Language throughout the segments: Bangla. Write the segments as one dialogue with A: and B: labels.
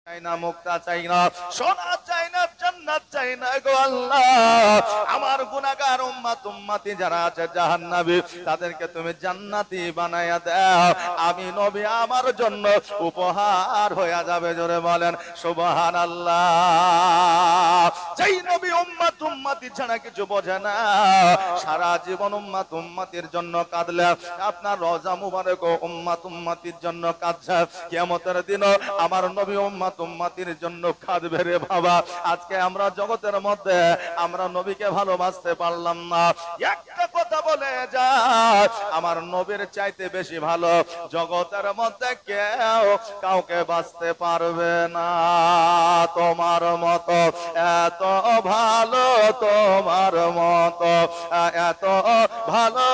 A: চাই না, মুক্তা চাই না, সোনা চাই না, জান্নাত চাই না গো আল্লাহ। আমার গুনাহগার উম্মতি যারা আছে জাহান্নামী, তাদেরকে তুমি জান্নাতি বানায়া দাও। আমি নবী আমার জন্য উপহার হয়ে যাবে। জোরে বলেন সুবহানাল্লাহ। যেই নবী উম্মতি ছাড়া কিছু বোঝে না, সারা জীবন উম্মতির জন্য কাঁদলে, আপনার রওজা মুবারক উম্মতির জন্য কাঁদছে, কিয়ামতের দিন আমার নবী উম্মতির জন্য কাঁদবে রে বাবা। আজকে আমরা জগতের মধ্যে আমরা নবীকে ভালোবাসতে পারলাম না। একটা কথা বলে যায়, আমার নবীর চাইতে বেশি ভালো জগতের মধ্যে কেউ কাউকে বাঁচতে পারবে না। তোমার মতো এত ভালো, তোমার মতো এত ভালো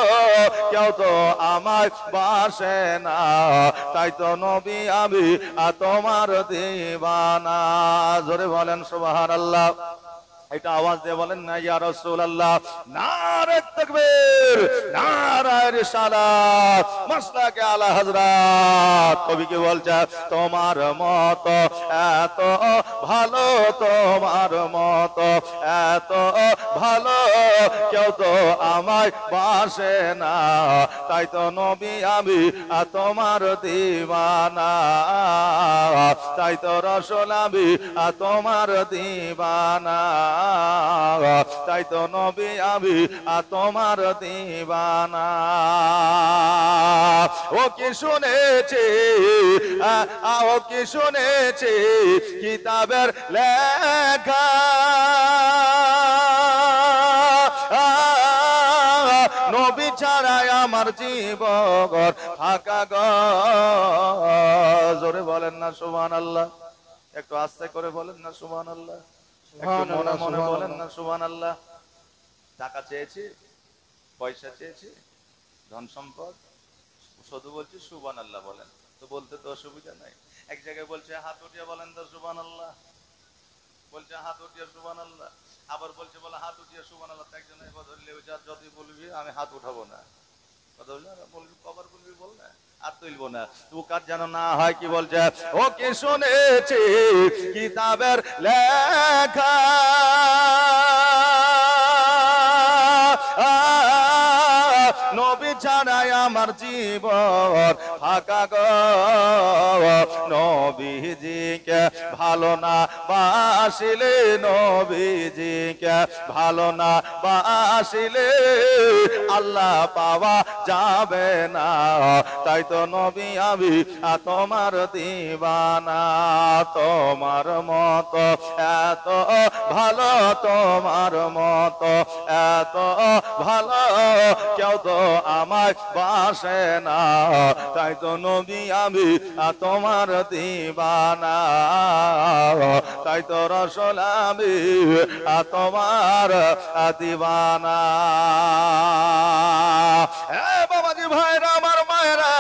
A: কেউ তো আমায় বাসে না। তাই তো নবী আমি তোমার দিওয়ানা। জোরে বলেন সুবহানাল্লাহ। এটা আওয়াজ দিয়ে বলেন না ইয়া রাসূলুল্লাহ। নারে তাকবীর, নারে রিসালাত, মাসলাকে আলা হযরত। কবি কি বলছে? তোমার মতো এত ভালো, তোমার মতো এত ভালো কেউ তো আমায় বাসে না। তাই তো নবী আমি তোমার দিওয়ানা। তাই তো রাসূল আমি তোমার দিওয়ানা। তাই তো নবী আমি তোমার দিওয়ানা। ও কি শুনেছি, ও কি শুনেছি কিতাবের লেখা, নবী ছাড়াই আমার জীবন ফাঁকা গো। জোরে বলেন না সুবহানাল্লাহ। একটু আস্তে করে বলেন না সুবহানাল্লাহ। একটু মনে মনে বলেন না সুবহানাল্লাহ। টাকা চেয়েছি, পয়সা চেয়েছি, ধন সম্পদ, শুধু বলছি সুবহানাল্লাহ বলেন। তো বলতে তো অসুবিধা নাই। এক জায়গায় বলছে হাত উঠিয়ে বলেন তো সুবহানাল্লাহ, বলছে হাত উঠিয়ে সুবহানাল্লাহ। আবার বলছে বলে হাত উঠিয়ে সুবহানাল্লাহ। একজনের বদলে যদি বলবি আমি হাত উঠাবো না, কথা বলবি কবার বলবি বল না, আর তুলবো না। তু কাজ যেন না হয়। কি বলছে? ও কি শুনেছি কিতাবের লেখা, নবী ছাড়াই আমার জীবন ফাঁকা গো। নবীজিকে ভালো না বাসিলে, নবীজিকে ভালো না বাসিলে আল্লাহ পাওয়া যাবে না। তাই তো নবী আমি তোমার দিওয়ানা। তোমার মতো এত ভালো, তোমার মতো এত ভালো কেউ তো আমায় বাসে না। তাই তো নবী আমি তোমার দিওয়ানা। তাই তো রাসূল আমি তোমার দিওয়ানা। বাবাজি ভাইরা, আমার মায়েরা,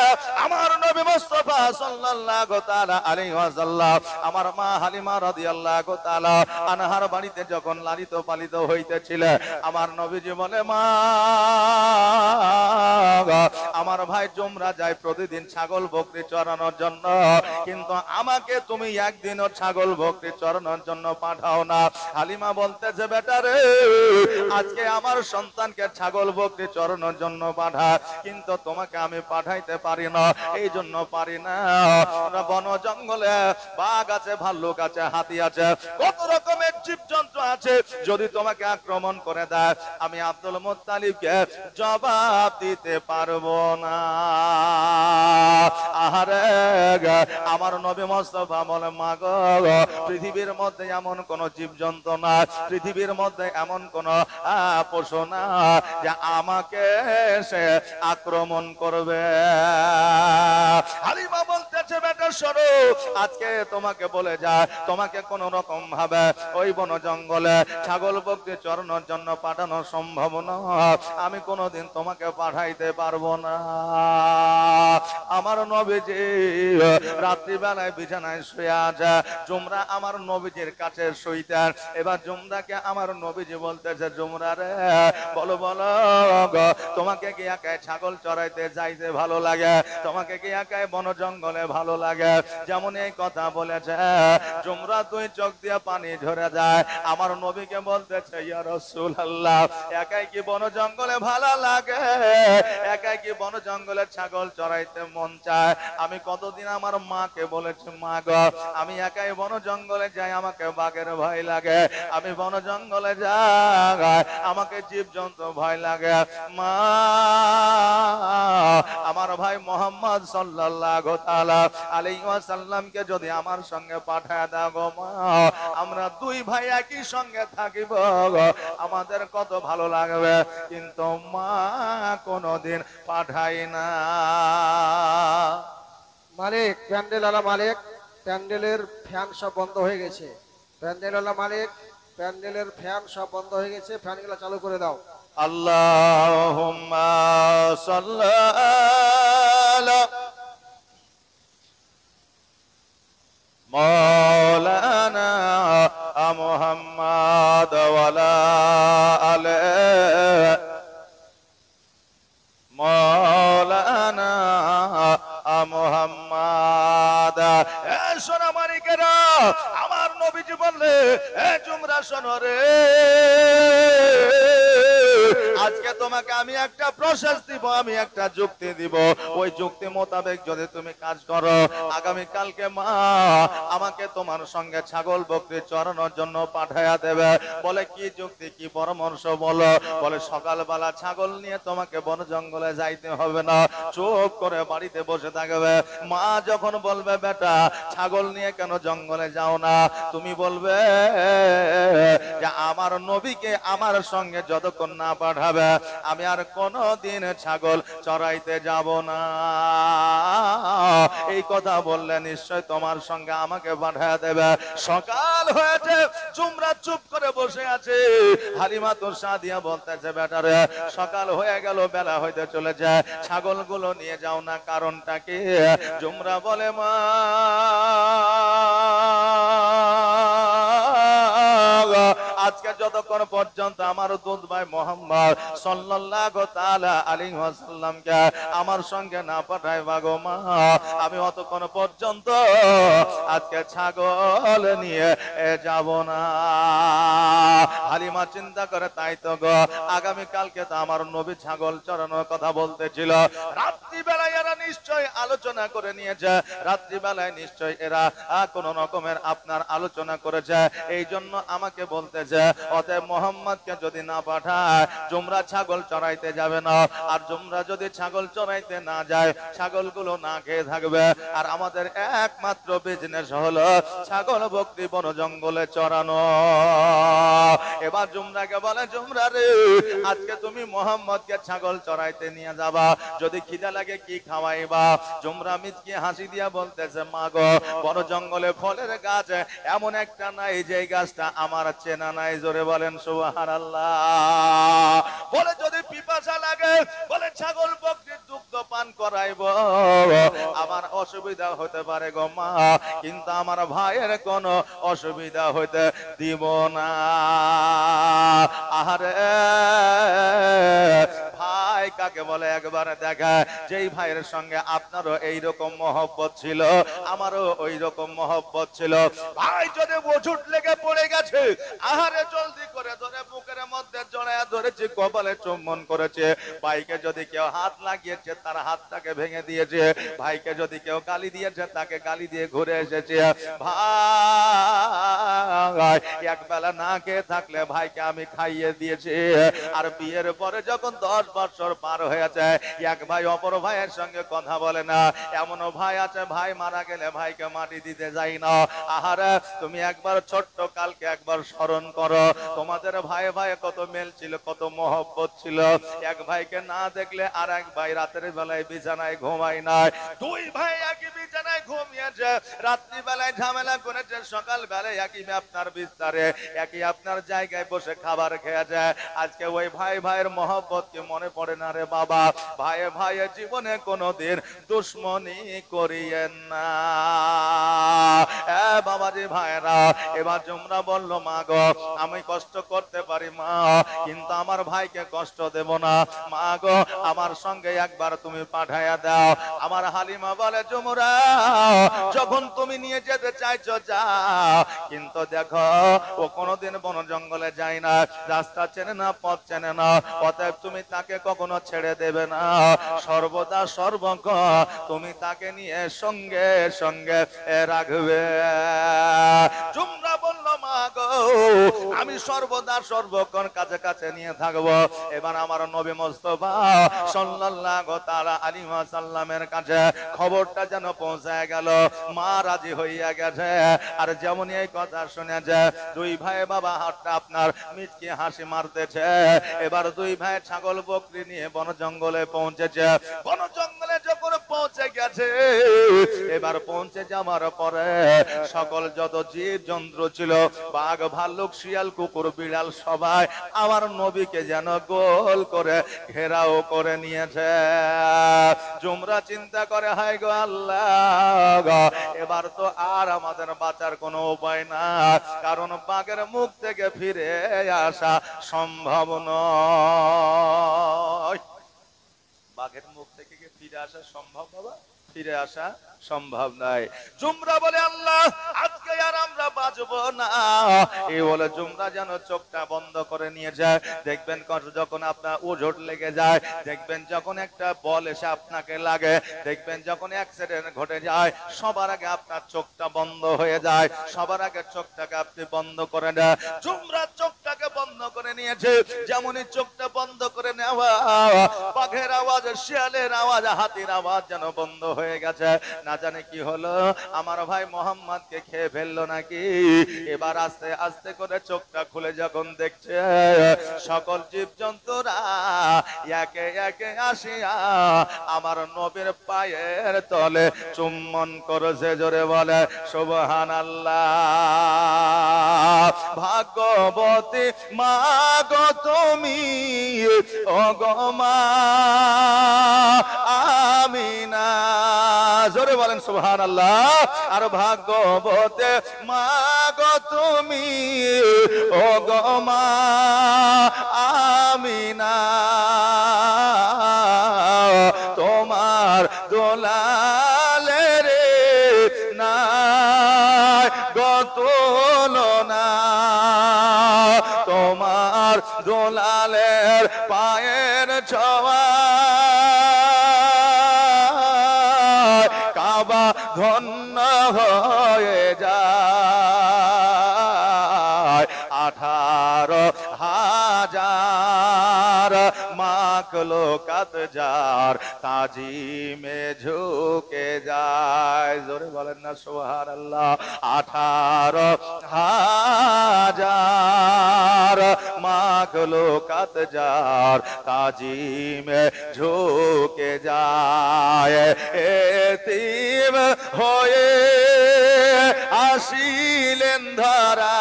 A: আমার নবী মুস্তাফা সাল্লাল্লাহু তাআলা আলাইহি ওয়াসাল্লাম আমার মা হালিমা রাদিয়াল্লাহু তাআলা আনহার বাড়িতে যখন লালিত পালিত হইতেছিলেন, আমার নবীজি বলে, মা আমার ভাই জুমরা যায় প্রতিদিন ছাগল বকরি চরানোর জন্য, কিন্তু আমাকে তুমি একদিনও ছাগল বকরি চরানোর জন্য পাঠাও না। হালিমা বলতেছে, বেটা রে, আজকে আমার সন্তানকে ছাগল বকরি চরানোর জন্য পাঠা, কিন্তু তোমাকে আমি পাঠাইতে পারি না। এই জন্য পারি না, বন জঙ্গলে বাঘ আছে, ভাল্লুক আছে, হাতি আছে, কত রকমের জীবজন্তু আছে। যদি তোমাকে আক্রমণ করে দেয়, আমি আব্দুল মুত্তালিবকে জবাব দিতে পারবো না। আহারে, আমার নবী মুস্তাফা বলে, মা গো, পৃথিবীর মধ্যে এমন কোন জীবজন্তু না, পৃথিবীর মধ্যে এমন কোন পশু না যে আমাকে সে আক্রমণ করবে। হালিমা বলতেছে, বেটা শোনো, আজকে তোমাকে বলে যায়, তোমাকে কোন রকম ভাবে ওই বন জঙ্গলে ছাগল বকরি চরানোর জন্য পাঠানো সম্ভব নয়। আমি কোনোদিন তোমাকে পাঠাইতে পারবো না। আমার নবীজি রাত্রিবেলায় বিছানায় শুয়ে আছে, জুমরা আমার নবীজির কাছে শুইতেন। এবার জুমরাকে আমার নবীজি বলতেছে, জুমরা রে, বলো বলো, তোমাকে কি একাই ছাগল চড়াইতে যাইতে ভালো লাগে? তোমাকে কি একাই বন জঙ্গলে ভালো লাগে? যেমন এই কথা বলেছে, জুমরা দুই চোখ দিয়ে পানি ঝরে যায়। আমার নবীকে বলতেছে, ইয়া রাসূলুল্লাহ, একাই কি বন জঙ্গলে ভালো লাগে? একাই কি বন জঙ্গলে ছাগল চড়াইতে মন চায়? আমি কতদিন আমার মাকে বলেছি, মা গো, আমি একাই বন জঙ্গলে যাই, আমাকে বাঘের ভয় লাগে। আমি বন জঙ্গলে যাই, আমাকে জীবজন্তু ভয় লাগে। মা, আমার ভাই মোহাম্মদ সাল্লাল্লাহু তাআলা আলাইহি ওয়াসাল্লামকে যদি আমার সঙ্গে পাঠায় দাও গো মা, আমরা দুই ভাই একই সঙ্গে থাকিব, আমাদের কত ভালো লাগবে। কিন্তু মা কোনদিন পাঠাই না।
B: মালিক, প্যান্ডেলওয়ালা মালিক, প্যান্ডেলের ফ্যান সব বন্ধ হয়ে গেছে। প্যান্ডেলওয়ালা মালিক, প্যান্ডেলের ফ্যান সব বন্ধ হয়ে গেছে, ফ্যানগুলো চালু করে দাও।
A: আল্লাহুম্মা সাল্লি মাওলানা মুহাম্মাদ ওয়া আলা আলি মাওলানা মুহাম্মাদ। এ সোনামানিকেরা, আমার নবীজি বললে, এ জুমরা শোনো রে, আজকে তোমাকে আমি একটা প্রসেস দিব, আমি একটা যুক্তি দিব। ওই যুক্তি মোতাবেক যদি তুমি কাজ করো, আগামী কালকে মা আমাকে তোমার সঙ্গে ছাগল বকরি চড়ানোর জন্য পাঠায়া দেবে। বলে কি যুক্তি, কি পরামর্শ বলো? বলে সকালবেলা ছাগল নিয়ে তোমাকে বন জঙ্গলে যাইতে হবে না, চুপ করে বাড়িতে বসে থাকবে। মা যখন বলবে, বেটা ছাগল নিয়ে কেন জঙ্গলে যাও না, তুমি বলবে যে আমার নবীকে আমার সঙ্গে যতক্ষণ না পাঠাবে আমি আর কোনদিন ছাগল চড়াইতে যাব না। এই কথা বললে নিশ্চয় তোমার সঙ্গে আমাকে পাঠিয়ে দেবে। সকাল হয়েছে, জুমরা চুপ করে বসে আছে। হালিমা তোর সাদিয়া বলতেছে, বেটারে সকাল হয়ে গেল, বেলা হইতে চলেছে, ছাগলগুলো নিয়ে যাও না, কারণটা কি? জুমরা বলে, মা আজকে যতক্ষণ পর্যন্ত আমার দুধ ভাই মোহাম্মদ সাল্লাল্লাহু তাআলা আলাইহি ওয়াসাল্লামকে আমার সঙ্গে না পাঠাইবা গো মা, আমি অতক্ষণ পর্যন্ত আজকে ছাগল নিয়ে যাব না। হালিমা চিন্তা করে, তাই তো গো, আগামী কালকে তো আমার নবী ছাগল চড়ানোর কথা বলতেছিল। রাত্রিবেলায় এরা নিশ্চয় আলোচনা করে নিয়েছে, রাত্রিবেলায় নিশ্চয় এরা কোন রকমের আপনার আলোচনা করেছে, এই জন্য আমাকে বলতেছে, অতএব মোহাম্মদকে যদি না পাঠায় জুমরা ছাগল চড়াইতে যাবে না। আর জুমরা যদি ছাগল চড়াইতে না যায়, ছাগলগুলো না খেয়ে থাকবে। আর আমাদের একমাত্র বিজনেস হলো ছাগল বকরি বন জঙ্গলে চড়ানো। এবার জুমরাকে বলে, জুমরা রে, আজকে তুমি মোহাম্মদকে ছাগল চড়াইতে নিয়ে যাবা, যদি খিদা লাগে কি খাওয়াইবা? জুমরা মিচকি হাসি দিয়া বলতেছে, মা গো, বন জঙ্গলে ফলের গাছ এমন একটা নাই যে গাছটা আমার চেনা নাই। জোরে বলেন সুবহানাল্লাহ। বলে যদি পিপাসা লাগে, বলে ছাগল বকরির দুগ্ধ পান করাইব, আমার অসুবিধা হতে পারে গো মা, কিন্তু আমার ভাইয়ের কোনো অসুবিধা হইতে দিব না। আহারে, ভাই কাকে বলে একবার দেখা, যেই ভাইয়ের সঙ্গে আপনারও এইরকম মহব্বত ছিল, আমারও ওই রকম মহব্বত ছিল। ভাই যদি ওষুধ লেগে পড়ে গেছে, আহারে জলদি করে ধরে বুকের মধ্যে জড়ায় ধরেছে, কপালে চুম্বন করেছে। ভাইকে যদি কেউ হাত লাগিয়েছে, তার হাতটাকে ভেঙে দিয়েছে। ভাইকে যদি কেউ গালি দিয়েছে, তাকে গালি দিয়ে ঘুরে এসেছে। ভাই একবেলা না খেয়ে থাকলে ভাইকে আমি খাইয়ে দিয়েছি। আর বিয়ের পরে যখন 10 বছর পার হয়েছে, এক ভাই অপর ভাইয়ের সঙ্গে কথা বলে না। এমনও ভাই আছে, ভাই মারা গেলে ভাইকে মাটি দিতে যাই না। আহারে, তুমি একবার ছোট্ট কালকে একবার স্মরণ করো, তোমাদের ভাই ভাই কত মেল ছিল, কত মহব্বত ছিল। এক ভাইকে না দেখলে আর এক ভাই রাতের বেলায় বিছানায় ঘুমায় নাই। দুই ভাই একই বিছানায় ঘুমিয়েছে, রাত্রি বেলায় ঝামেলা করেছে, সকাল বেলায় একই আপনার বিস্তারে একই আপনার জায়গায় বসে খাবার খেয়ে যায়, আজকে ওই ভাই ভাইয়ের মহব্বত কি মনে পড়ে না রে বাবা? ভাই ভাইয়ের জীবনে কোনোদিন দুশ্মনী করিয়েন না। বাবাজি ভাইরা, এবার জুমরা বলল, মা গো আমি কষ্ট করতে পারি মা, কিন্তু আমার ভাইকে কষ্ট দেব না। মা গো আমার সঙ্গে একবার তুমি পাঠাইয়া দাও। আমার হালিমা বলে, জুমরা যখন তুমি নিয়ে যেতে চাইছো যাও, কিন্তু দেখো ও কোনোদিন বন জঙ্গলে যায় না, রাস্তা চেনে না, পথ চেনে না, অতএব তুমি তাকে কখনো ছেড়ে দেবে না, সর্বদা সর্বক্ষণ তুমি তাকে নিয়ে সঙ্গে সঙ্গে রাখবে। জুমরা বলল, মা গো আমি সর্বদা সর্বক্ষণ কাছে কাছে নিয়ে থাকবো। এবার আমার নবী মুস্তাফা সাল্লাল্লাহু তাআলা আলাইহি ওয়াসাল্লামের কাছে খবরটা যেন পৌঁছায় গেল। মা রাজি হইয়া গেছে। আর যেমন এই কথা শুনেছে, দুই ভাই বাবা হাতটা আপনার মিটকে হাসি মারতেছে। এবার দুই ভাই ছাগল বকরি নিয়ে বন জঙ্গলে পৌঁছেছে। বন জঙ্গলে যখন পৌঁছে গেছে, এবার পৌঁছে যাওয়ার পরে সকল যত জীব জন্তু ছিল, বাঘ ভাল্লুক শিয়াল কুকুর বিড়াল সবাই আমার নবীকে যেন গোল করে ঘেরাও করে নিয়েছে। জুমরা চিন্তা করে, হায় গো আল্লাহ, এবার তো আর আমাদের বাঁচার কোনো উপায় না, কারণ বাঘের মুখ থেকে ফিরে আসা সম্ভব নয়। বাঘের মুখ থেকে কি ফিরে আসা সম্ভব বাবা? ফিরে আসা সম্ভব নয়। জুমরা বলে, আল্লাহ আজকে আর আমরা বাঁচবো না। এই বলে জুমরা যেন চোখটা বন্ধ করে নিয়ে যায়। দেখবেন যখন আপনার ওঝট লেগে যায়, দেখবেন যখন একটা বল এসে আপনাকে লাগে, দেখবেন যখন অ্যাক্সিডেন্ট ঘটে যায়, সবার আগে আপনার চোখটা বন্ধ হয়ে যায়, সবার আগে চোখটাকে আপনি বন্ধ করে দেন। জুমরা চোখটাকে বন্ধ করে নিয়েছে। যেমনই চোখটা বন্ধ করে নেওয়া, বাঘের আওয়াজ, শিয়ালের আওয়াজ, হাতির আওয়াজ যেন বন্ধ হয়ে গেছে। না জানে কি হলো, আমার ভাই মোহাম্মদকে খেয়ে ফেললো নাকি। এবার আস্তে আস্তে করে চোখটা খুলে যখন দেখছে, সকল জীব জন্তুরা একে একে আসিয়া আমার নবীর পায়ের তলে চুম্বন করেছে। জোরে বলে সুবহানাল্লাহ। ভাগ্যবতী মা গো তুমি, ও গো মা আমিনা, জোরে বলেন সুবহানাল্লাহ। আর ভাগ্যবতী মা গো তুমি, ও গো মা আমিনা, তোমার দোলালের নাই গতুলনা, তোমার দোলালের পায়ের ছোঁয়া কাবা ধন্য হয়ে যায়। 18,000 মাখলুকাত যার তাজিমে ঝুঁকে যায়। জোরে বলেন না সুবহানাল্লাহ। 18,000 মাখলুকাত যার তাজিমে ঝুঁকে যায়। এতিম হয়ে আসিলেন ধরা,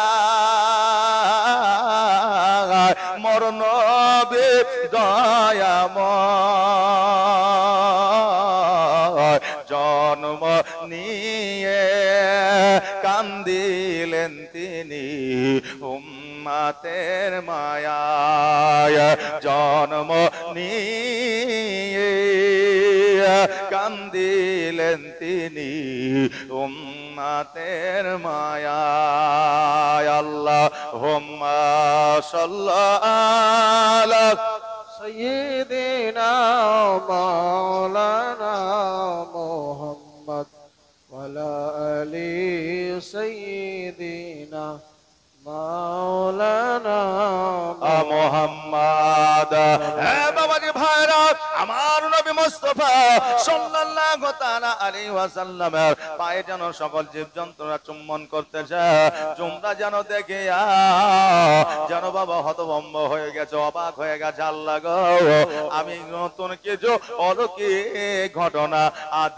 A: মরণ দয়াময়, জন্ম নিয়ে কান্দিলেন তিনি উম্মতের মায়ায়, জন্ম নিয়ে কান্দিলেন তিনি উম্মতের মায়ায়। আল্লাহুম্মা সাল্লি আলা
B: সাইয়্যিদিনা মাওলানা মুহাম্মদ ওয়া আলা আলি সাইয়্যিদিনা মাওলানা
A: মুহাম্মদ। হ্যাঁ বাবাজি ভাইরা, আমার নবী মুস্তাফা সাল্লাল্লাহু তাআলা আলাইহি ওয়াসাল্লামের পায়ে যেন সকল জীবজন্তুরা চুম্বন করতেছে। তোমরা যেন দেখে যেন বাবা হতভম্ব হয়ে গেছে, অবাক হয়ে গেছে। আল্লাহ গো, আমি নতুন কিছু অলৌকিক ঘটনা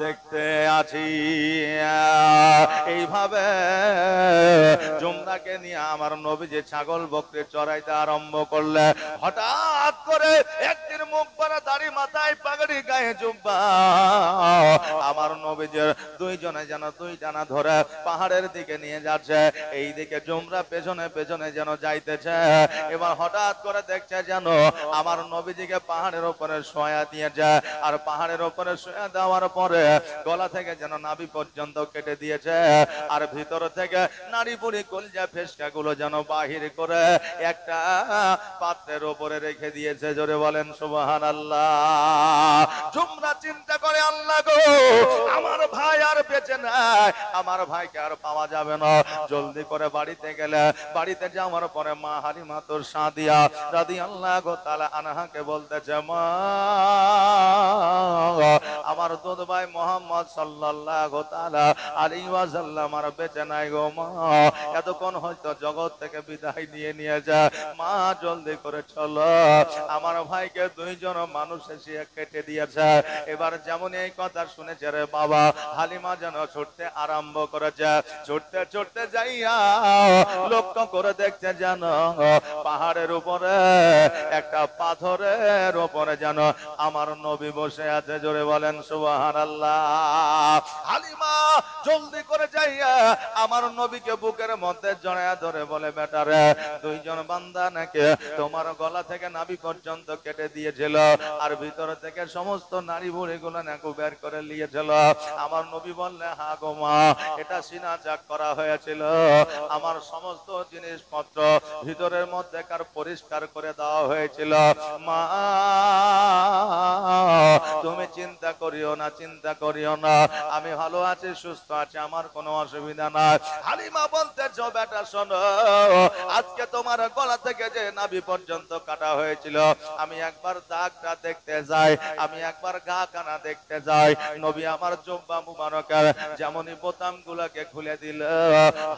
A: দেখতে আছি। এইভাবে জুমরাকে নিয়ে আমার নবী যে ছাগল বকরি চড়াইতে আরম্ভ করলে, হঠাৎ করে একদিন মুখ ভরা দাড়ি, মাথায় পাগড়ি, গায়ে জুব্বা, আমার নবীজের দুইজনে যেন দুই ডানা ধরে পাহাড়ের দিকে নিয়ে যাচ্ছে। এই দিকে জুমরা পেছনে পেছনে যেন যাইতেছে। এবার হঠাৎ করে দেখছে যেন আমার নবীজিকে পাহাড়ের উপরে শোয়া দিয়েছে, আর পাহাড়ের উপরে শোয়া দেওয়ার পরে গলা থেকে যেন নাভি পর্যন্ত কেটে দিয়েছে, আর ভিতর থেকে নাড়ি বুড়ি কলজা ফেসকা গুলো যেন বাহির করে একটা পাত্রের উপরে রেখে দিয়েছে। জোরে বলেন সুবহানাল্লাহ। জুমরা চিন্তা করে, আল্লাহ গো, আমার ভাই আর বেঁচে নাই, আমার ভাইকে আর পাওয়া যাবে না। জলদি করে বাড়িতে গেলে, বাড়িতে যাওয়ার পরে মা হালিমা তোর সাদিয়া রাদিয়াল্লাহু তাআলা আনহাকে বলতেছে, মা, আমার দুধ ভাই মোহাম্মদ সাল্লাল্লাহু তাআলা আলাইহি ওয়াসাল্লাম আর বেঁচে নাই গো মা, এতক্ষণ হয়তো জগৎ থেকে বিদায় নিয়ে নিয়েছে। মা জলদি করে চলো, আমার ভাইকে দুইজন মানুষ এসে কেটে দিয়েছে। এবার যেমন এই কথা শুনেছে রে বাবা, হালিমা যেন ছুটতে আরম্ভ করেছে। ছুটতে ছুটতে যাইয়া লক্ষ্য করে দেখছে যেন পাহাড়ের উপরে একটা পাথরের উপরে যেন আমার নবী বসে আছে। জোরে বলেন সুবহানাল্লাহ। হালিমা জলদি করে যাইয়া আমার নবীকে বুকের মধ্যে জড়ায়া ধরে বলে, বেটারে, দুইজন বান্দা নাকি তোমার গলা থেকে নাভি পর্যন্ত কেটে দিয়েছিল, আর ভিতর থেকে সমস্ত নারী বুড়ি গুলো নাকু বের করে নিয়েছিল। আমার নবী বললে, হা গো মা, এটা সিনা চাক করা হয়েছিল, আমার সমস্ত জিনিসপত্র ভিতরের মধ্যে কার পরিষ্কার করে দেওয়া হয়েছিল। মা, তুমি চিন্তা করিও না, চিন্তা করিও না, আমি ভালো আছি, সুস্থ আছি, আমার কোনো অসুবিধা নাই। হালিমা বলতেছ, বেটা শোনো, আজকে তোমার গলা থেকে যে নাভি পর্যন্ত কাটা হয়েছিল, আমি একবার দাগটা দেখতে যাই, আমি একবার গা কানা দেখতে যাই। নবী আমার জুব্বা মুবারকের যেমনই বোতাম গুলাকে খুলে দিল,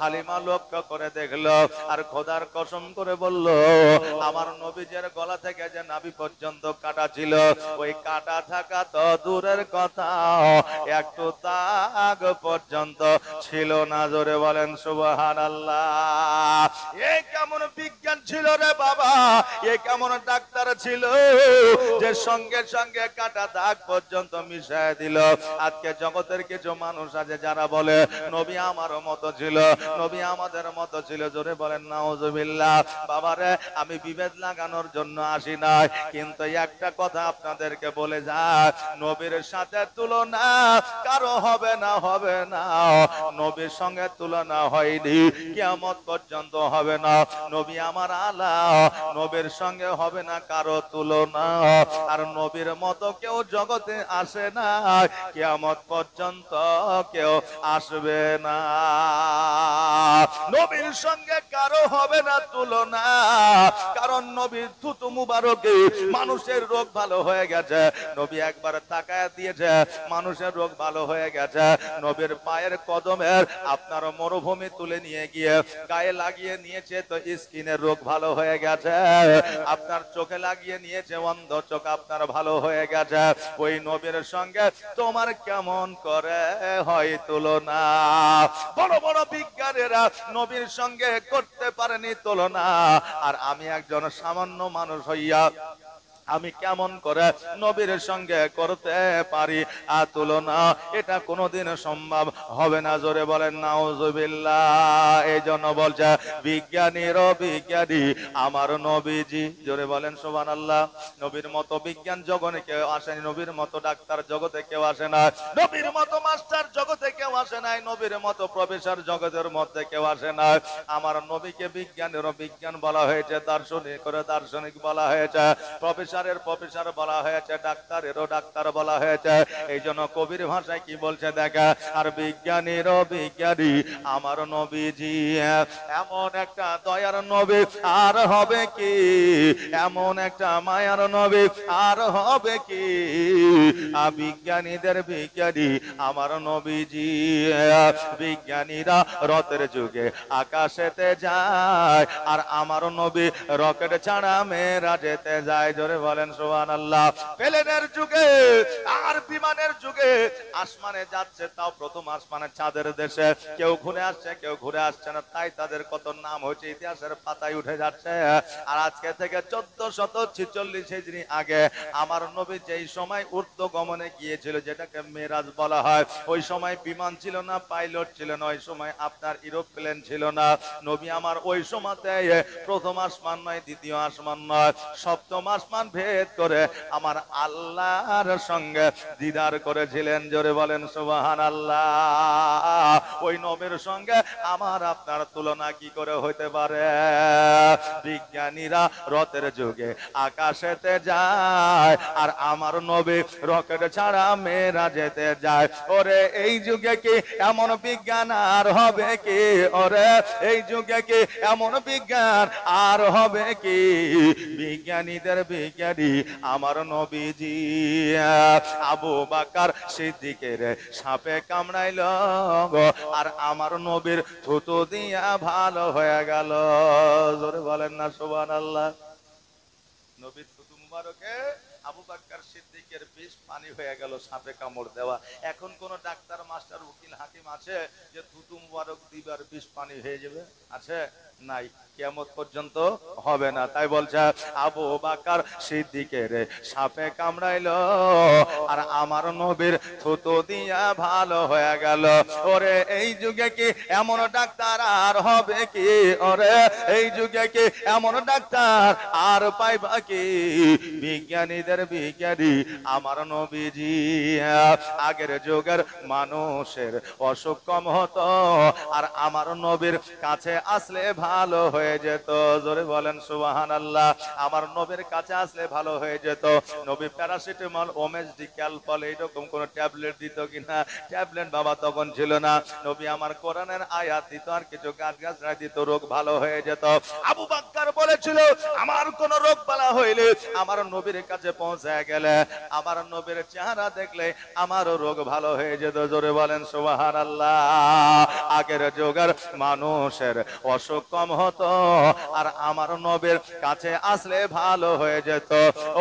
A: হালিমা লক্ষ্য করে দেখলো, আর খোদার কসম করে বলল, আমার নবীজের গলা থেকে যে নাভি পর্যন্ত কাটা ছিল, ওই কাটা থাকা তো দূরের কথা, একটু দাগ পর্যন্ত ছিল না। জোরে বলেন সুবহানাল্লাহ। এ কেমন বিজ্ঞান ছিল রে বাবা, এ কেমন ডাক্তার ছিল যে সঙ্গে সঙ্গে কাটা দাগ পর্যন্ত মিশায় দিল। আজকে জগতের কিছু মানুষ আছে যারা বলে নবী আমার মতো ছিল, নবী আমাদের মতো ছিল। জোরে বলেন নাউজুবিল্লাহ। বাবারে, আমি বিভেদ লাগানোর জন্য আসি নাই, কিন্তু একটা কথা আপনাদেরকে বলে যায়, নবীর সাথে তুলনা কারো হবে না, হবে না। নবীর সঙ্গে তুলনা হয়নি, কিয়ামত পর্যন্ত হবে না। নবী আমার আলা, নবীর সঙ্গে হবে না কারো তুলনা। আর নবীর মতো কেউ জগতে আসে না, কিয়ামত পর্যন্ত কেউ আসবে না। নবীর সঙ্গে কারো হবে না তুলনা, কারণ নবীর থুতু মুবারকে মানুষের রোগ ভালো হয়ে গেছে। নবী একবার তাকায় দিয়েছে, মানুষের রোগ ভালো হয়ে গেছে। নবীর পায়ের কদমের আপনার মরুভূমি তুলে নিয়ে গিয়ে গায়ে লাগিয়ে নিয়েছে, তো স্কিনের রোগ ভালো হয়ে গেছে। আপনার চোখে লাগিয়ে নিয়েছে, অন্ধ চোখ আপনার ভালো হয়ে গেছে। ওই নবীর সঙ্গে তোমার কেমন করে হয় তুলনা? বড় বড় বিজ্ঞানীরা নবীর সঙ্গে করতে পারেনি তুলনা, আর আমি একজন সামান্য মানুষ হইয়া আমি কেমন করে নবীর সঙ্গে করতে পারি তুলনা? এটা কোনোদিন সম্ভব হবে না। জোরে বলেন নাউজুবিল্লাহ। এই জন্য বলছে বিজ্ঞানীরও বিজ্ঞানী আমার নবীজি। জোরে বলেন সুবহানাল্লাহ। নবীর মতো বিজ্ঞান জগতে কেউ আসেনি, নবীর মতো ডাক্তার জগতে কেউ আসে না, নবীর মতো মাস্টার জগতে কেউ আসে নাই, নবীর মতো প্রফেসর জগতের মধ্যে কেউ আসে না। আমার নবীকে বিজ্ঞানেরও বিজ্ঞান বলা হয়েছে, দার্শনিকেরও দার্শনিক বলা হয়েছে, প্রফেসরের প্রফেসর বলা হয়েছে, ডাক্তারেরও ডাক্তার বলা হয়েছে। এই জন্য কবির ভাষায় কি বলছে দেখা, আর বিজ্ঞানীরও বিজ্ঞানী আমার নবীজি। এমন একটা দয়ার নবী আর হবে কি, এমন একটা মায়ার নবী আর হবে কি, বিজ্ঞানীদের বিজ্ঞানী আমার নবীজি। বিজ্ঞানীরা রথের যুগে আকাশেতে যায়, আর আমার নবী রকেট ছাড়া মেরাজেতে যায়। জোরে বলেন সুবহানাল্লাহ। প্লেনের যুগে আর বিমানের যুগে আসমানে যাচ্ছে, তাও প্রথম আসমানে চাঁদের দেশে, কেউ ঘুরে আসছে কেউ ঘুরে আসছে না, তাই তাদের কত নাম হয়েছে ইতিহাসের পাতায় উঠে যাচ্ছে। আর আজকে থেকে 1446 হিজরি আগে আমার নবী যেই সময় ঊর্ধ্ব গমনে গিয়েছিল, যেটাকে মেরাজ বলা হয়, ওই সময় বিমান ছিল না, পাইলট ছিল না, ওই সময় আপনার এরোপ্লেন ছিল না। নবী আমার ওই সময়তে প্রথম আসমান নয়, দ্বিতীয় আসমান নয়, সপ্তম আসমান ভেদ করে আমার আল্লাহর সঙ্গে দিদার করেছিলেন। জোরে বলেন সুবহানাল্লাহ। ওই নবীর সঙ্গে আমার আপনার তুলনা কি করে হইতে পারে? বিজ্ঞানীরা রথের যুগে আকাশেতে যায়, আর আমার নবী রকেট ছাড়া মেয়েরা যেতে যায়। ওরে এই যুগে কি এমন বিজ্ঞান আর হবে কি? ওরে এই যুগে কি এমন বিজ্ঞান আর হবে কি? বিজ্ঞানীদের বিজ্ঞানী আমার নবীজি। আবু বকর সিদ্দিকের সাপে কামড়াইল গো, আর আমার নবীর থুতু দিয়া ভালো হয়ে গেল। জোরে বলেন না সুবহানাল্লাহ। নবীর থুতু মুবারকে আবু বকর সিদ্দিকের বিষ পানি হয়ে গেল, সাপে কামড় দেওয়া। এখন কোন ডাক্তার মাস্টার উকিল হাকিম আছে যে থুতু মুবারক দিবার বিষ পানি হয়ে যাবে? আছে? নাই, কিয়ামত পর্যন্ত হবে না। তাই বলছে আবু বকর সিদ্দিকের সাপে কামড়াইলো, আর আমার নবীর থুতু দিয়া ভালো হয়ে গেল। ওরে এই যুগে কি এমন ডাক্তার আর হবে কি? ওরে এই যুগে কি এমন ডাক্তার আর পাইবা কি? বিজ্ঞানীদের বিজ্ঞানী আমার নবীজি। আগের যুগের মানুষের অসুখ কম হতো, আর আমার নবীর কাছে আসলে ভালো হয়ে যেত। জোরে বলেন সুবহানাল্লাহ। আমার নবীর কাছে আসলে ভালো হয়ে যেত। নবী প্যারাসিটামল, ওমেসডি, ক্যালপল এরকম কোন ট্যাবলেট দিত কিনা? ট্যাবলেট বাবা তখন ছিল না। নবী আমার কোরআনের আয়াত দিত, আর কিছু গাছগাছরা দিত, রোগ ভালো হয়ে যেত। আবু বকর বলেছিল আমার কোন রোগ বালা হইলে আমার নবীর কাছে পৌঁছে গেলে, আমার নবীর চেহারা দেখলে আমারও রোগ ভালো হয়ে যেত। জোরে বলেন সুবহানাল্লাহ। আগের যুগের মানুষের অসুখ কম হতো, আর আমার নবীর কাছে আসলে ভালো হয়ে যেত।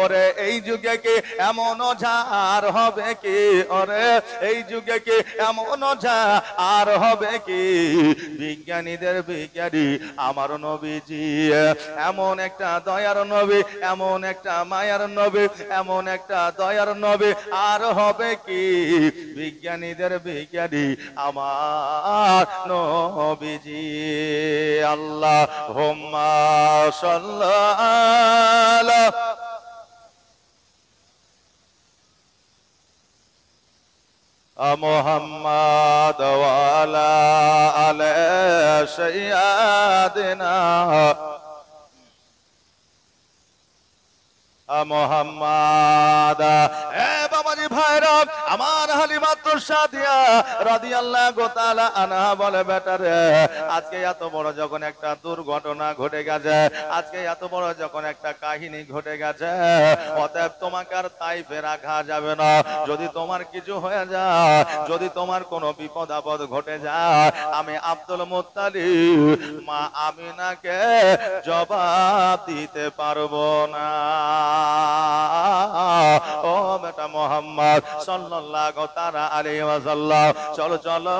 A: ওরে এই যুগে কি এমন ওঝা আর হবে কি? ওরে এই যুগে কি এমন ওঝা আর হবে কি? বিজ্ঞানীদের বিজ্ঞানী আমার নবীজি। এমন একটা দয়ার নবী, এমন একটা মায়ার নবী, এমন একটা দয়ার নবী আর হবে কি? বিজ্ঞানীদের বিজ্ঞানী আমার নবীজি। আল্লাহুম্মা সাল্লি মুহাম্মাদ ওয়া আলা আলি সাইয়্যিদিনা মুহাম্মাদ। এ বাবাজি ভাইরা, আমার হালিমাতুর সাদিয়া রাদিয়াল্লাহু তাআলা আনহা বলে, বেটারে আজকে এত বড় যখন একটা দুর্ঘটনা ঘটে গেছে, আজকে এত বড় যখন একটা কাহিনী ঘটে গেছে, অতএব তোমাকে আর তাইফে রাখা যাবে না। যদি তোমার কিছু হয়ে যায়, যদি তোমার কোনো বিপদ আপদ ঘটে যায়, আমি আব্দুল মুত্তালিব মা আমিনাকে জবাব দিতে পারবো না। ও বেটা মুহাম্মদ সাল্লাল্লাহু তাআলা আলাইহি ওয়াসাল্লাম, চলো চলো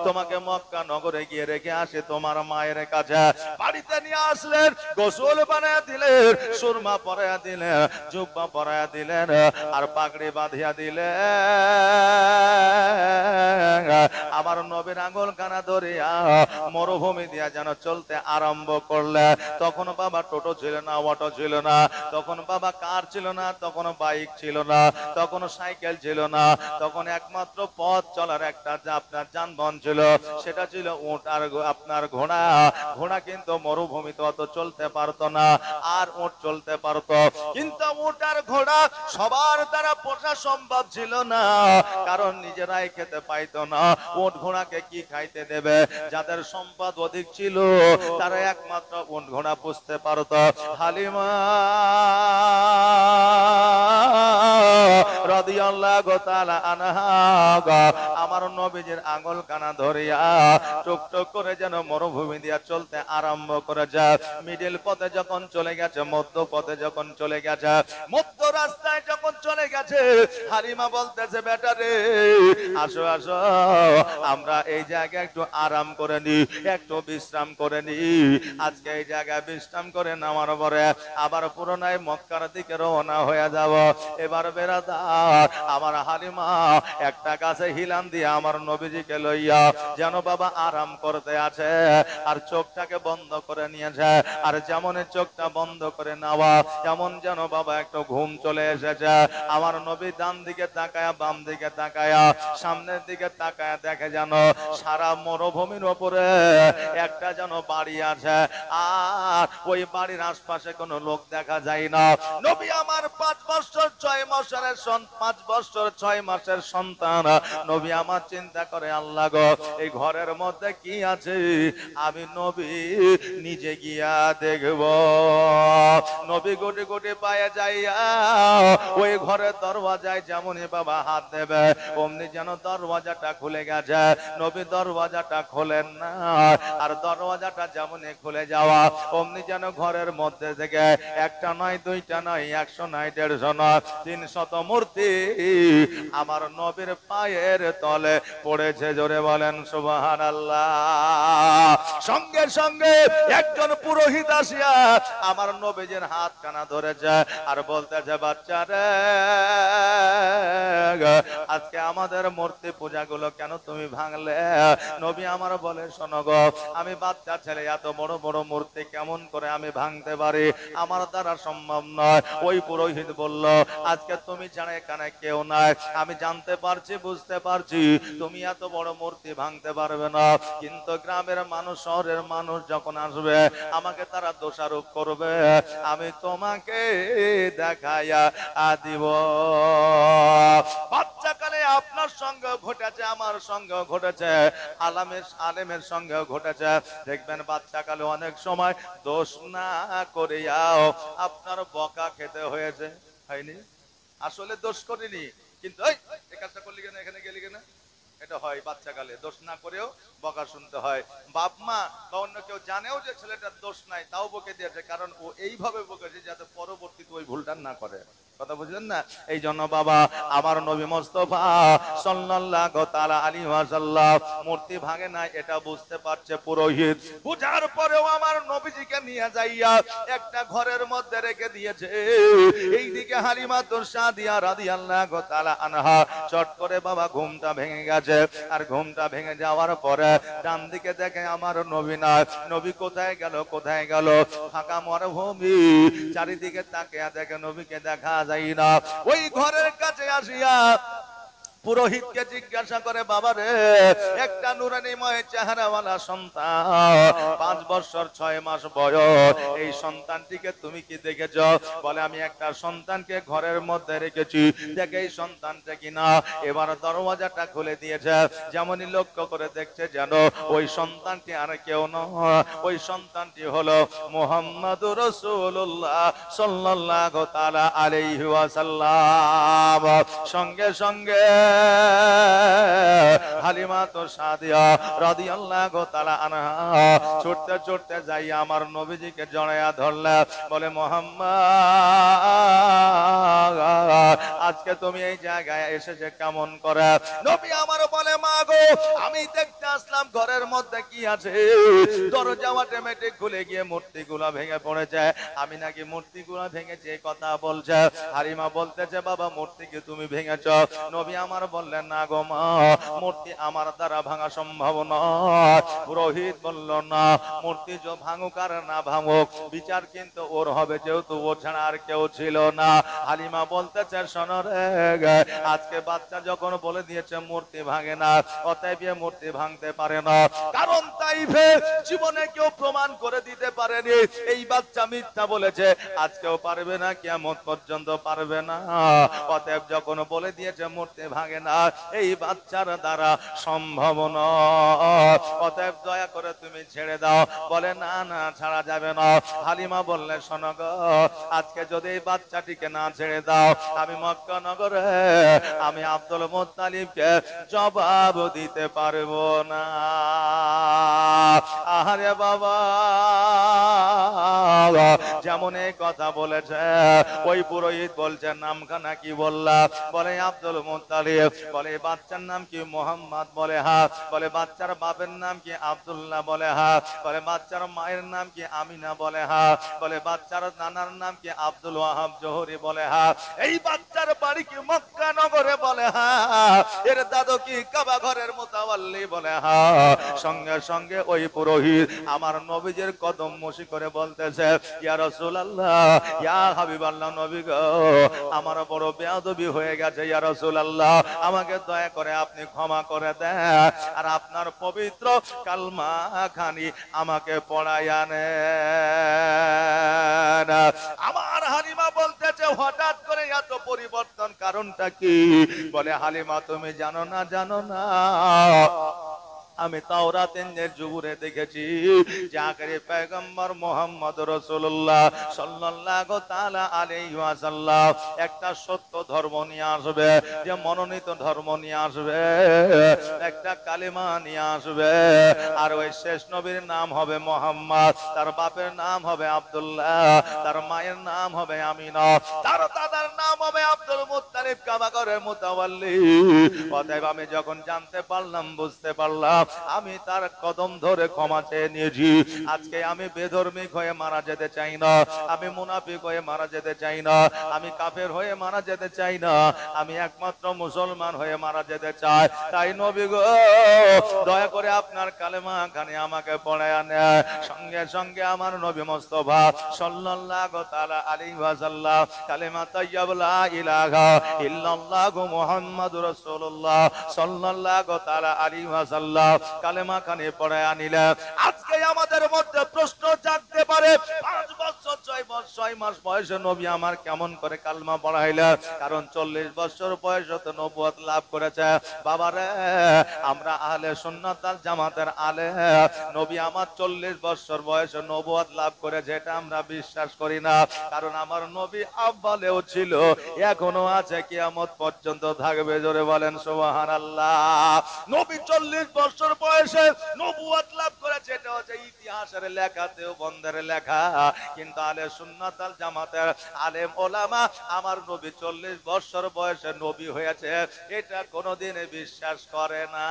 A: তোমাকে মক্কা নগরে গিয়ে রেখে আসে তোমার মায়ের কাছে। বাড়িতে নিয়ে আসলেন, গোসল বানায়া দিলেন, সুরমা পরায়া দিলেন, জুব্বা পরায়া দিলেন, আর পাগড়ি বাঁধিয়া দিলেন। আমার নবীর আঙ্গুল কানা ধরিয়া মরুভূমি দিয়া যেন চলতে আরম্ভ করলে। তখন বাবা টোটো ছিল না, অটো ছিল না, তখন বাবা কার ছিল না, তখন বাইক ছিল না, তখন সাইকেল ছিল না, তখন একমাত্র পথ চলার একটা আপনার যানবাহন ছিল, সেটা ছিল উট আর আপনার ঘোড়া। ঘোড়া কিন্তু মরুভূমিতে অত চলতে পারতো না, আর উট চলতে পারতো, কিন্তু উট আর ঘোড়া সবার দ্বারা পোষা সম্ভব ছিল না, কারণ নিজেরাই খেতে পাইতো না। উট ঘোড়াকে কি খাইতে দেবে? যাদের সম্পদ অধিক ছিল তারা একমাত্র উট ঘোড়া পুষতে পারতো। হালিমা রাদিয়াল্লাহু তাআলা আনহা আমার নবীজির আঙ্গুল কানা ধরিয়া টুকটুক করে যেন মরুভূমি দিয়া চলতে আরম্ভ করে যায়। মিডল পথে যখন চলে গেছে, মধ্য পথে যখন চলে গেছে, মধ্য রাস্তায় যখন চলে গেছে, হালিমা বলতেছে বেটা রে আসো আসো, আমরা এই জায়গায় একটু আরাম করে নি, একটু বিশ্রাম করে নি। আজকে এই জায়গায় বিশ্রাম করে নামার পরে আবার পুরোনায় মক্কার দিকে রওনা হয়ে যাব। এবার বেরাদার আমার হালিমা একটা গাছে হিলান দিয়ে আমার নবীজিকে লইয়া যেন বাবা আরাম করতে আছে, আর চোখটাকে বন্ধ করে নিয়েছে, আর যেমন চোখটা বন্ধ করে নেওয়া যেমন যেন বাবা একটু ঘুম চলে এসেছে। আমার নবী ডান দিকে তাকায়া, বাম দিকে তাকায়া, সামনের দিকে তাকায়া দেখে যেন সারা মরুভূমির ওপরে একটা যেন বাড়ি আছে, আর ওই বাড়ির আশপাশে কোনো লোক দেখা যায় না। নবী আমার 5 বছর 6 মাসের 5 বছর 6 মাসের সন্তান। নবী আমার চিন্তা করে আল্লাহ গো, এই ঘরের মধ্যে কি আছে আমি নবী নিজে গিয়া দেখব। নবী গোটে গোটে পায়ে যাইয়া ওই ঘরের দরওয়াজায় যেমনই বাবা হাত দেবে, অমনি যেন দরওয়াজাটা খুলে গেছে। নবী দরওয়াজাটা খোলেন না, আর দরওয়াজাটা যেমনই খুলে যাওয়া, অমনি যেন ঘরের মধ্যে থেকে একটা নয়, দুইটা নয়, 100 নয়, 150 নয়, 300 মূর্তি আমার নবীর পায়ের তলে পড়েছে। জোরে বলেন সুবহানাল্লাহ। সঙ্গে সঙ্গে একজন পুরোহিত আসিয়া আমার নবীজির হাত কানা ধরেছে আর বলতেছে বাচ্চা রে, আজকে আমাদের মূর্তি পূজা গুলো কেন তুমি ভাঙলে? নবী আমার বলে শোনো গো, আমি বাচ্চা ছেলে, এত বড় বড় মূর্তি কেমন করে আমি ভাঙতে পারি? আমার দ্বারা সম্ভব নয়। ওই পুরোহিত বলল আজকে তুমি ছাড়া এখানে কেউ নাই, আমি জানতে পারছি, বুঝতে পারছি তুমি এত বড় মূর্তি ভাঙতে পারবে না, কিন্তু গ্রামের মানুষ, শহরের মানুষ যখন আসবে আমাকে তারা দোষারোপ করবে, আমি তোমাকে দেখাইয়া দিব। বাচ্চাকালে আপনার সঙ্গে ঘটেছে, আমার সঙ্গে ঘটেছে, আলেমের সঙ্গে ঘটেছে। দেখবেন বাচ্চাকালে অনেক সময় দোষ না করিয়াও আপনার বকা খেতে হয়েছে, হয়নি? আসলে দোষ করিনি, কিন্তু এই কাজটা করলি কেন, এখানে গেলি কেন, এটা হয় বাচ্চাকালে। দোষ না করেও বকা শুনতে হয়। বাপ মা বা অন্য কেউ জানেও যে ছেলেটার দোষ নাই, তাও বকে দিয়েছে, কারণ ও এইভাবে বকেছে যাতে পরবর্তীতে ওই ভুলটা না করে। কথা বুঝলেন না? এই জন্য বাবা আমার নবী মুস্তাফা সাল্লাল্লাহু তাআলা আলাইহি ওয়াসাল্লাম মূর্তি ভাঙে না, এটা বুঝতে পারছে পুরোহিত। বুঝার পরেও আমার নবীজিকে নিয়ে যাইয়া একটা ঘরের মধ্যে রেখে দিয়েছে। এইদিকে হালিমা সাদিয়া রাদিয়াল্লাহু তাআলা আনহা চট করে বাবা ঘুমটা ভেঙে গেছে, আর ঘুমটা ভেঙে যাওয়ার পরে ডান দিকে দেখে আমার নবী না। নবী কোথায় গেল, কোথায় গেল? ফাঁকা মরুভূমি, চারিদিকে তাকিয়ে দেখে নবীকে দেখা যায় না। ওই ঘরের কাছে আসিয়া পুরোহিতকে জিজ্ঞাসা করে বাবা রে, একটা নুরানিময় চেহারাওয়ালা সন্তান, 5 বছর 6 মাস বয়স, এই সন্তানটিকে তুমি কি দেখেছ? বলে আমি একটা সন্তানকে ঘরের মধ্যে রেখেছি, দেখে এই সন্তানটা কিনা। এবার দরওয়াজাটা খুলে দিয়েছে, যেমনই লক্ষ্য করে দেখছে যেন ওই সন্তানটি আর কেউ নয়, ওই সন্তানটি হলো মুহাম্মাদুর রাসূলুল্লাহ সাল্লাল্লাহু তাআলা আলাইহি ওয়াসাল্লাম। সঙ্গে সঙ্গে হালিমা সাদিয়া রাদিয়াল্লাহু তাআলা আনহা ছুটতে ছুটতে যাই আমার নবীজিকে জড়াইয়া ধরলে, বলে মুহাম্মদ আজকে তুমি এই জায়গায় এসেছে কেমন করে? নবী আমার বলে মা গো, আমি দেখতে আসলাম ঘরের মধ্যে কি আছে। দরজা অটোমেটিক খুলে গিয়ে মূর্তিগুলো ভেঙে পড়েছে, আমি নাকি মূর্তিগুলো ভেঙেছি এই কথা বলছে। হালিমা বলতেছে বাবা মূর্তি কি তুমি ভেঙেছ? নবী আমার বললেন না গো মা, মূর্তি আমার দ্বারা ভাঙা সম্ভব নয়। পুরোহিত বলল না, মূর্তি যে ভাঙুক আর না ভাঙুক বিচার কিন্তু ওর হবে, যেহেতু ও ছাড়া আর কেউ ছিল না। হালিমা বলতেছে শোনো রে, আজকে বাচ্চা যখন বলে দিয়েছে মূর্তি ভাঙে না, অতএব মূর্তি ভাঙতে পারে না, কারণ তাইফে জীবনে কেউ প্রমাণ করে দিতে পারেনি এই বাচ্চা মিথ্যা বলেছে, আজকেও পারবে না, কিয়ামত পর্যন্ত পারবে না। অতএব যখন বলে দিয়েছে মূর্তি ভাঙে না, এই বাচ্চার দ্বারা সম্ভব নয়, অতএব দয়া করে তুমি ছেড়ে দাও। বলে না না, ছাড়া যাবে না। হালিমা বললে শোনো গো, আজকে যদি এই বাচ্চাটিকে না ছেড়ে দাও, আমি মক্কা নগরে আমি আব্দুল মুত্তালিবকে জবাব দিতে পারবো না। আহারে বাবা, যেমন এই কথা বলেছে, ওই পুরোহিত বলছে নামখানা কি বললা? বলে আব্দুল মুত্তালিব। বলে বাচ্চার নাম কি? মোহাম্মদ। বলে হ্যাঁ। বলে বাচ্চার বাপের নাম কি? আব্দুল্লাহ। বলে হ্যাঁ। বলে বাচ্চার মায়ের নাম কি? আমিনা। বলে হ্যাঁ। বলে বাচ্চার নানার নাম কি? আব্দুল ওয়াহাব জোহরি। বলে হ্যাঁ। এই বাচ্চার বাড়ি কি মক্কা নগরে? বলে হ্যাঁ। এর দাদু কি কাবা ঘরের মুতাওয়াল্লি? বলে হ্যাঁ। সঙ্গে সঙ্গে ওই পুরোহিত আমার নবীজির কদম মুশি করে বলতেছে, ইয়া রাসূলুল্লাহ, ইয়া হাবিবাল্লাহ, নবী গো, আমার বড় বেয়াদবি হয়ে গেছে, ইয়া রাসূলুল্লাহ, আমাকে দয়া করে আপনি ক্ষমা করে দেন, আর আপনার পবিত্র কালমা খানি আমাকে পড়াইয়া নেন। আমার হালিমা বলতেছে, হঠাৎ করে এত পরিবর্তন, কারণটা কি? বলে হালিমা, তুমি জানো না, জানো না, আমি তাওরাত ইনজিল জুবুরে দেখেছি যে আখেরি পয়গম্বর মুহাম্মদ রাসূলুল্লাহ সাল্লাল্লাহু তাআলা আলাইহি ওয়াসাল্লাম একটা সত্য ধর্ম নিয়ে আসবে, যে মনোনীত ধর্ম নিয়ে আসবে, একটা কালেমা নিয়ে আসবে, আর ওই শেষ নবীর নাম হবে মুহাম্মদ, তার বাপের নাম হবে আব্দুল্লাহ, তার মায়ের নাম হবে আমিনা, তার দাদার নাম হবে আব্দুল মুত্তালিব, কাবা ঘরের মুতাওয়াল্লি। অতএব আমি যখন জানতে পারলাম, বুঝতে পারলাম, আমি তার কদম ধরে ক্ষমা চেয়ে নিয়েছি। আজকে আমি বেধর্মিক হয়ে মারা যেতে চাই না, আমি মুনাফিক হয়ে মারা যেতে চাই না, আমি কাফের হয়ে মারা যেতে চাই না, আমি একমাত্র মুসলমান হয়ে মারা যেতে চাই। তাই নবী গো, দয়া করে আপনার কালেমা খানি আমাকে পড়ায়া নেয়। সঙ্গে সঙ্গে আমার নবী মুস্তাফা সাল্লাল্লাহু তাআলা আলাইহি ওয়াসাল্লাম কালেমা তাইয়্যিবা লা ইলাহা ইল্লাল্লাহু মুহাম্মাদুর রাসূলুল্লাহ সাল্লাল্লাহু তাআলা আলাইহি ওয়াসাল্লাম কালেমা খানি পড়ায়া নিলেন। আজকে আমাদের মধ্যে প্রশ্ন জাগতে পারে, 5 বছর 6 মাস বয়সে নবী আমার কেমন করে কালেমা পড়াইলেন? কারণ 40 বছর বয়সে তো নবুয়ত লাভ করেছে। বাবারে, আমরা আহলে সুন্নাত ওয়াল জামাতের আলে, নবী আমার 40 বছর বয়সে নবুয়ত লাভ করেছে, এটা আমরা বিশ্বাস করি না। কারণ আমার নবী আব্বালেও ছিল, এখনো আছে, কিয়ামত পর্যন্ত থাকবে। জোরে বলেন সুবহানাল্লাহ। নবী 40 বছর বয়সে নবুয়ত লাভ করেছে, এটা হচ্ছে ইতিহাসের লেখাতেও বন্ধের লেখা। কিন্তু আহলে সুন্নাত ওয়াল জামাতের আলেম ওলামা আমার নবী 40 বছর বয়সে নবী হয়েছে, এটা কোনোদিন বিশ্বাস করে না,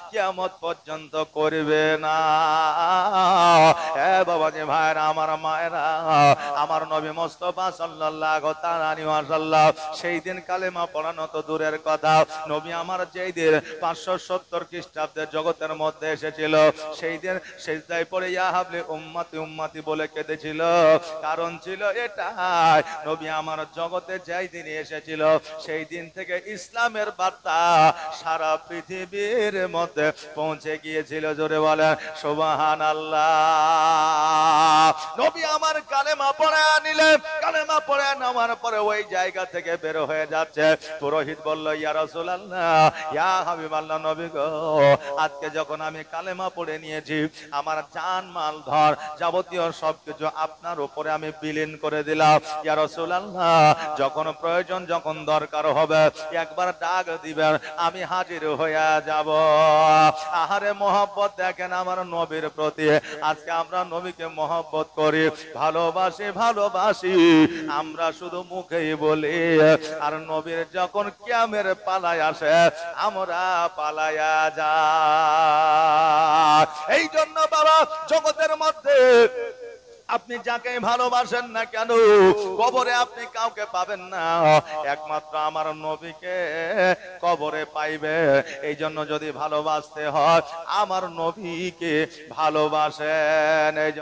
A: কিয়ামত পর্যন্ত করবে না। বাবাজি ভাইরা, আমার মায়েরা, আমার নবী মুস্তাফা সাল্লাল্লাহু তাআলা আলাইহি ওয়াসাল্লাম সেই দিন কালেমা পড়ানো তো দূরের কথা, নবী আমার যেই দিন 570 খ্রিস্টাব্দে জগতের মধ্যে এসেছিল, সেই দিন সিজদায় পড়ে ইয়া হাবলি উম্মতি উম্মতি বলে কেঁদেছিল। কারণ ছিল এটাই, নবী আমার জগতে যেই দিন এসেছিল, সেই দিন থেকে ইসলামের বার্তা সারা পৃথিবীর মধ্যে পৌঁছে গিয়েছিল। জোরে বলেন সুবহানাল্লাহ। নবী আমার কালেমা পড়ে নিলেন, কালেমা পড়ে নেওয়ার পরে ওই জায়গা থেকে বের হয়ে যাচ্ছে। পুরোহিত বলল, ইয়া রাসূলুল্লাহ, ইয়া হাবিবাল্লাহ, নবী গো, আজকে যখন আমি কালেমা পড়ে নিয়েছি, আমার জান মাল ধর যাবতীয় সবকিছু আপনার উপরে আমি বিলীন করে দিলাম। ইয়া রাসূলুল্লাহ, যখন প্রয়োজন, যখন দরকার হবে, একবার ডাক দিবেন, আমি হাজির হয়ে যাব। আহারে মহব্বত দেখেন আমার নবীর প্রতি। আজকে আমরা নবীকে মহব্বত করি, ভালোবাসি, ভালোবাসি, আমরা শুধু মুখেই বলি, আর নবীর যখন কিয়ামের পালায় আসে, আমরা পালায়া যাই। এই জন্য বাবা, জগতের মধ্যে আপনি যাকে ভালোবাসেন না কেন, কবরে আপনি কাউকে পাবেন না, একমাত্র আমার নবীকে কবরে পাইবে। এই জন্য যদি ভালোবাসতে হয়, আমার নবীকে ভালোবাসেন।